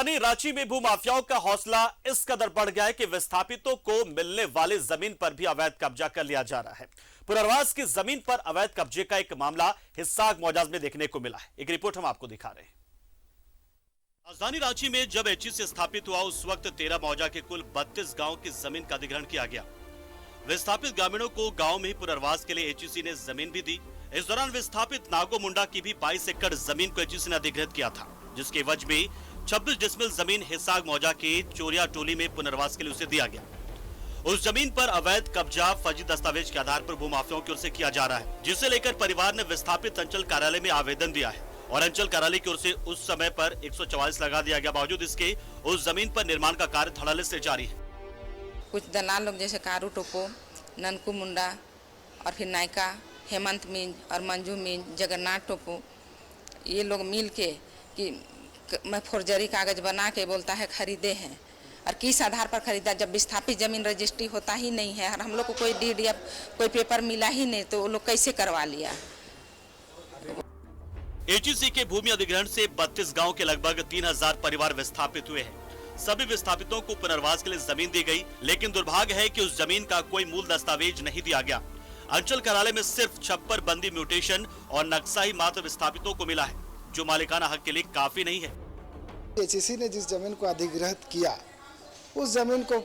राजधानी रांची में भूमाफियाओं का हौसला इस कदर बढ़ गया है कि विस्थापितों को मिलने वाली जमीन पर भी अवैध कब्जा कर लिया जा रहा है। पुनर्वास की जमीन पर अवैध कब्जे का एक मामला हिस्साग मौजाज में देखने को मिला है। एक रिपोर्ट हम आपको दिखा रहे हैं। राजधानी रांची में जब एचईसी स्थापित हुआ उस वक्त 13 मौजा के कुल 32 गांव की जमीन का अधिग्रहण किया गया। विस्थापित ग्रामीणों को गांव में ही पुनर्वास के लिए एचईसी ने जमीन भी दी। इस दौरान विस्थापित नागो मुंडा की भी 22 एकड़ जमीन को एचईसी ने अधिग्रहित किया था, जिसके एवज में 26 डिसमिल जमीन हिस्साग मौजा के चोरिया टोली में पुनर्वास के लिए उसे दिया गया। उस जमीन पर अवैध कब्जा फर्जी दस्तावेज के आधार पर भूमाफियाओं की ओर से किया जा रहा है, जिसे लेकर परिवार ने विस्थापित अंचल कार्यालय में आवेदन दिया है और अंचल कार्यालय की ओर से उस समय पर 144 लगा दिया गया। बावजूद इसके उस जमीन पर निर्माण का कार्य धड़ल्ले से जारी है। कुछ दलाल लोग जैसे कारू टोपो, ननकू मुंडा और फिर नायका, हेमंत मीन और मंजू मीन, जगन्नाथ टोपो, ये लोग मिल के कि मैं फोर्जरी कागज बना के बोलता है खरीदे हैं, और किस आधार पर खरीदा जब विस्थापित जमीन रजिस्ट्री होता ही नहीं है और हम लोग को कोई डीड या कोई पेपर मिला ही नहीं, तो वो लोग कैसे करवा लिया। एचईसी के भूमि अधिग्रहण से 32 गांव के लगभग 3000 परिवार विस्थापित हुए हैं। सभी विस्थापितों को पुनर्वास के लिए जमीन दी गई, लेकिन दुर्भाग्य है कि उस जमीन का कोई मूल दस्तावेज नहीं दिया गया। अंचल कार्यालय में सिर्फ छप्पर बंदी म्यूटेशन और नक्शा ही मात्र विस्थापितों को मिला है, जो मालिकाना हक के लिए काफी नहीं है। एचईसी ने जिस जमीन को अधिग्रहित किया, उस जमीन को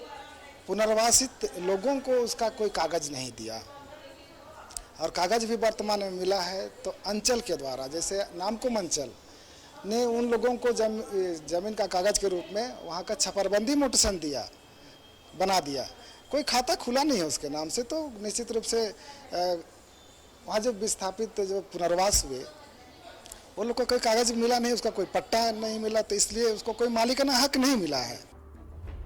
पुनर्वासित लोगों को उसका कोई कागज नहीं दिया, और कागज भी वर्तमान में मिला है तो अंचल के द्वारा, जैसे नामकुम अंचल ने उन लोगों को जमीन का कागज के रूप में वहाँ का छपरबंदी म्यूटेशन दिया, बना दिया। कोई खाता खुला नहीं है उसके नाम से, तो निश्चित रूप से वहाँ जो विस्थापित जो पुनर्वास हुए वो लोग को कोई कागज मिला नहीं, उसका कोई पट्टा नहीं मिला, तो इसलिए उसको कोई मालिकाना हक नहीं मिला है।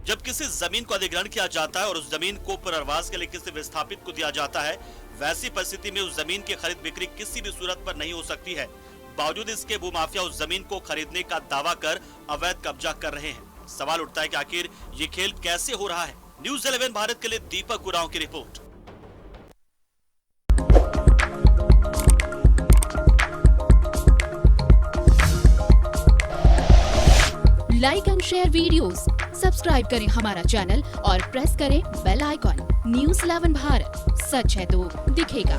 जब किसी जमीन को अधिग्रहण किया जाता है और उस जमीन को पुनर्वास के लिए किसी विस्थापित को दिया जाता है, वैसी परिस्थिति में उस जमीन की खरीद बिक्री किसी भी सूरत पर नहीं हो सकती है। बावजूद इसके भूमाफिया उस जमीन को खरीदने का दावा कर अवैध कब्जा कर रहे हैं। सवाल उठता है कि आखिर ये खेल कैसे हो रहा है। न्यूज़ 11 भारत के लिए दीपक उरांव की report. Like and share videos, subscribe करें हमारा चैनल और प्रेस करें बेल आइकॉन। न्यूज़ 11 भारत, सच है तो दिखेगा।